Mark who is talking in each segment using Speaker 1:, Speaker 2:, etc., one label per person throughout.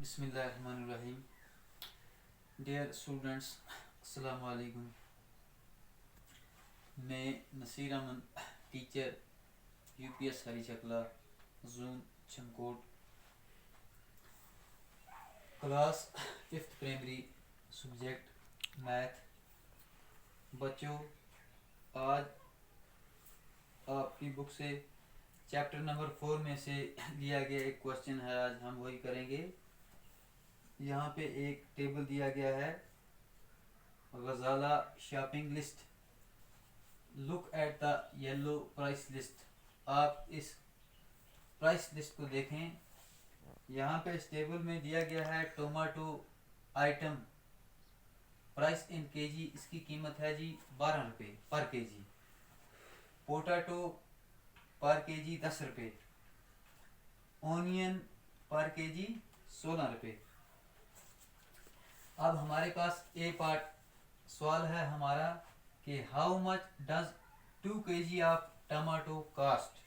Speaker 1: बिस्मिल्लाहिर्रहमानिर्रहीम। Dear students, अस्सलाम वालेकुम। मैं नसीर अहमद, टीचर यूपीएस हरी चकला, जून Chamkot, class 5th primary, subject math. बच्चों, आज आपकी बुक से चैप्टर नंबर 4 में से लिया गया एक क्वेश्चन है, आज हम वही करेंगे। यहाँ पे एक टेबल दिया गया है, Ghazala shopping list. Look at the yellow price list. आप इस प्राइस लिस्ट को देखें। यहाँ पे इस टेबल में दिया गया है tomato item, price in KG, इसकी कीमत है जी 12 रुपये पर केजी। पोटैटो पर केजी 10 रुपये। ओनियन पर केजी 16 रुपये। अब हमारे पास ए पार्ट सवाल है हमारा कि how much does 2 kg of tomato cost.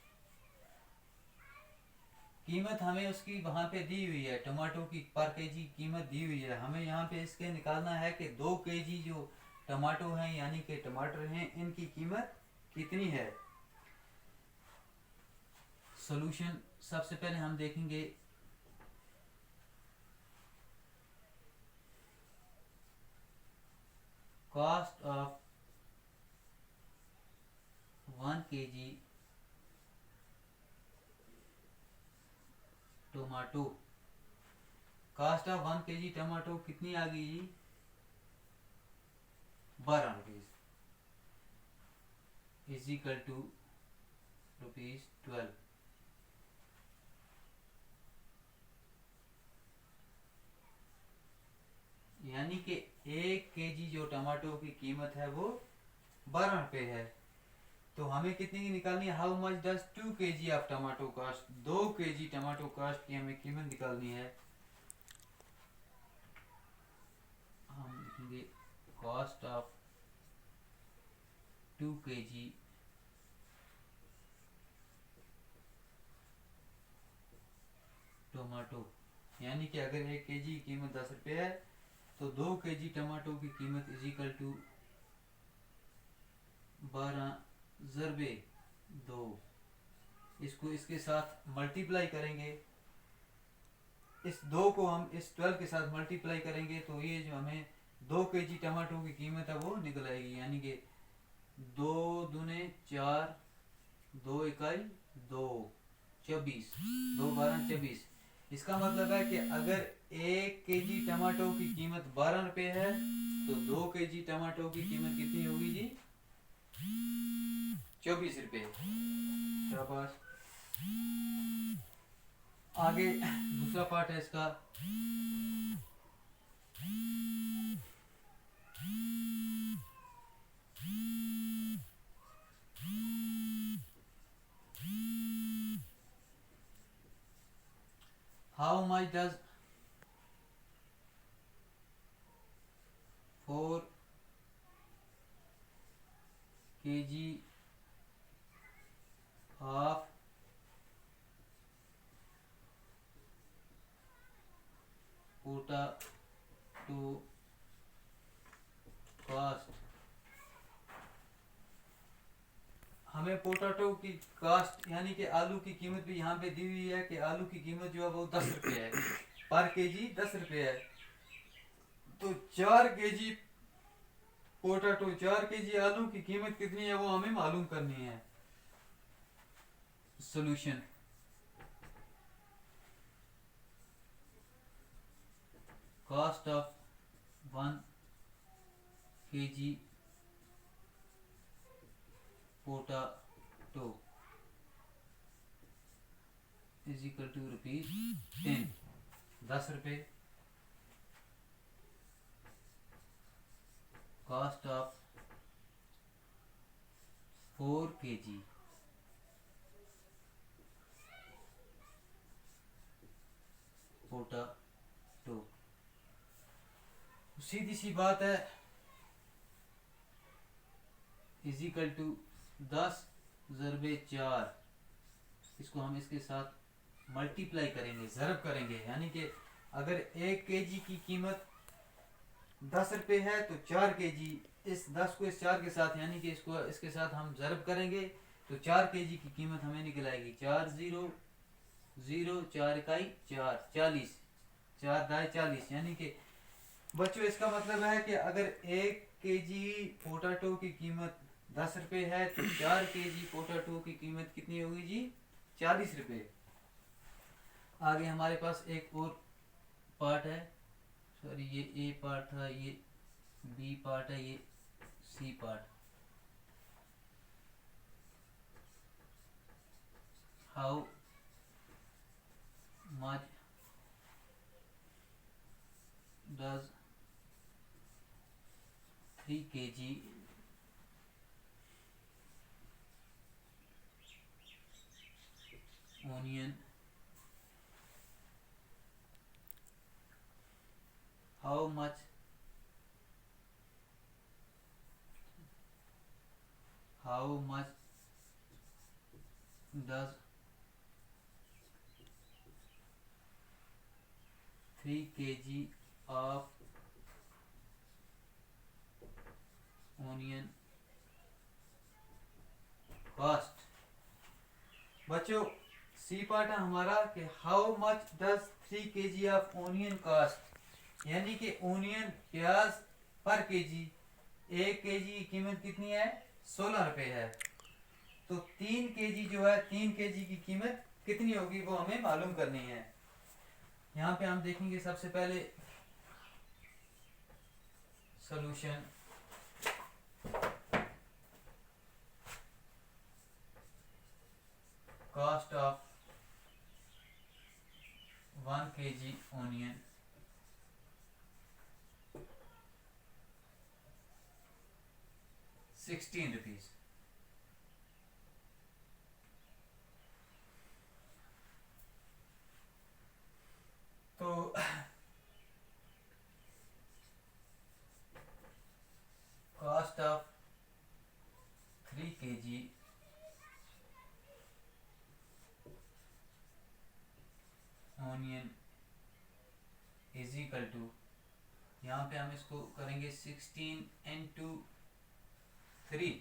Speaker 1: कीमत हमें उसकी वहां पे दी हुई है, टमाटो की पर केजी कीमत दी हुई है। हमें यहाँ पे इसके निकालना है कि 2 kg जो टमाटो हैं यानी कि टमाटर हैं, इनकी कीमत कितनी है। सॉल्यूशन सबसे पहले हम देखेंगे cost of 1 kg tomato. Cost of 1 kg tomato कितनी आ गई जी? 12 रुपीज इज इक्वल टू ₹12। यानी कि 1 kg जो टमाटो की कीमत है वो 12 रुपये है। तो हमें कितनी की निकालनी है? How much does 2 kg of tomato cost. 2 kg tomato cost की हमें कीमत निकालनी है। हम लिखेंगे कॉस्ट ऑफ 2 kg टोमेटो। यानी कि अगर 1 kg की कीमत 10 रुपये है तो 2 kg टमाटो की कीमत इज इक्वल टू 12 ज़रबे 2। इसको इसके साथ मल्टीप्लाई करेंगे। इस 2 को हम इस 12 के साथ मल्टीप्लाई करेंगे तो ये जो हमें 2 kg टमाटो की कीमत है वो निकल आएगी। यानी कि 2 दूने 4, 2 इकाई 2, 24, 2 12 24। इसका मतलब है कि अगर 1 kg टमाटो की कीमत 12 रुपये है तो 2 kg टमाटो की कीमत कितनी होगी जी? 24 रुपये। शाबाश। आगे दूसरा पार्ट है इसका। How much does 4 kg of potato cost. हमें पोटैटो की कास्ट यानी कि आलू की कीमत भी यहाँ पे दी हुई है कि आलू की कीमत जो है वो 10 रुपये है, पर केजी 10 रुपये है। तो 4 kg पोटैटो, 4 kg आलू की कीमत कितनी है वो हमें मालूम करनी है। Solution cost of 1 kg potato is equal to ₹10, 10 रुपये। Cost of 4 kg potato. सीधी सी बात है, इज इक्वल टू 10 ज़रबे 4। इसको हम इसके साथ मल्टीप्लाई करेंगे, ज़रब करेंगे। यानी कि अगर 1 kg की कीमत 10 रुपये है तो 4 kg, इस 10 को इस 4 के साथ यानी कि इसको इसके साथ हम ज़रब करेंगे तो 4 kg की कीमत हमें निकल आएगी 4 0 0 4 इकाई 4 40, 4 दाए 40। यानी कि बच्चों इसका मतलब है कि अगर 1 kg पोटैटो की कीमत 10 रुपये है तो 4 kg पोटैटो की कीमत कितनी होगी जी? 40 रुपये। आगे हमारे पास एक और पार्ट है, सॉरी ये ए पार्ट था, ये बी पार्ट है, ये C part. How much does 3 kg onion, how much does 3 kg of onion cost? बच्चों सी पार्ट है हमारा कि how much does 3 kg of onion cost, यानी कि ओनियन प्याज पर केजी 1 kg की कीमत कितनी है? 16 रुपये है। तो 3 kg जो है 3 kg की कीमत कितनी होगी वो हमें मालूम करनी है। यहाँ पे हम देखेंगे सबसे पहले solution. Cost of 1 kg onion, ₹16। तो cost of 3 kg onion is equal to, यहाँ पे हम इसको करेंगे 16 into 3,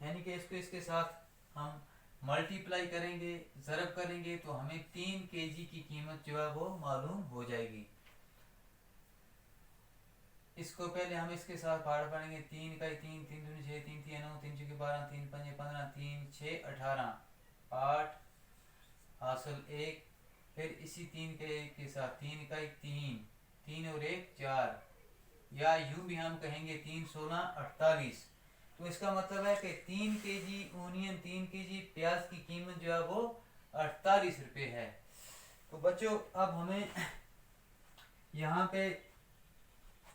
Speaker 1: यानी कि इसको इसके साथ हम मल्टीप्लाई करेंगे, ज़रब करेंगे तो हमें 3 kg की कीमत जो है वो मालूम हो जाएगी। इसको पहले हम इसके साथ पार्ट पढ़ेंगे। 3 का 3, 3 दूनी 6, 3 3 9, 3 6 12, 3 5 15, 3 6 18, 8 हासिल 1। फिर इसी 3 के साथ 3 का 3, 3 और 1 4, या यूं भी हम कहेंगे 3 16 48। तो इसका मतलब है कि 3 kg ओनियन, 3 kg प्याज की कीमत जो है वो 48 रुपये है। तो बच्चों अब हमें यहाँ पे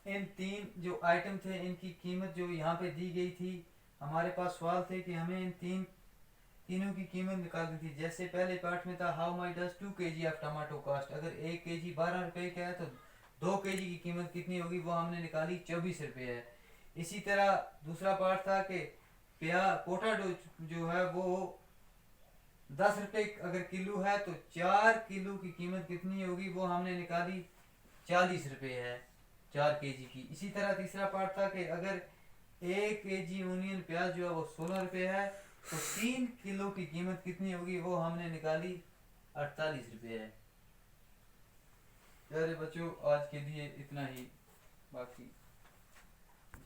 Speaker 1: इन 3 जो आइटम थे इनकी कीमत जो यहाँ पे दी गई थी, हमारे पास सवाल थे कि हमें इन तीनों की कीमत निकालनी थी। जैसे पहले पार्ट में था how much does 2 kg of tomato cost, अगर 1 kg 12 रुपये का है तो 2 kg की कीमत कितनी होगी वो हमने निकाली 24 रुपये है। इसी तरह दूसरा पार्ट था कि पोटैटो जो है वो 10 रुपये अगर किलो है तो 4 किलो की कीमत कितनी होगी वो हमने निकाली 40 रुपये है 4 kg की। इसी तरह तीसरा पार्ट था कि अगर 1 kg ओनियन प्याज जो है वो 16 रुपये है तो 3 किलो की कीमत कितनी होगी वो हमने निकाली 48 रुपये है। प्यारे बच्चों आज के लिए इतना ही, बाकी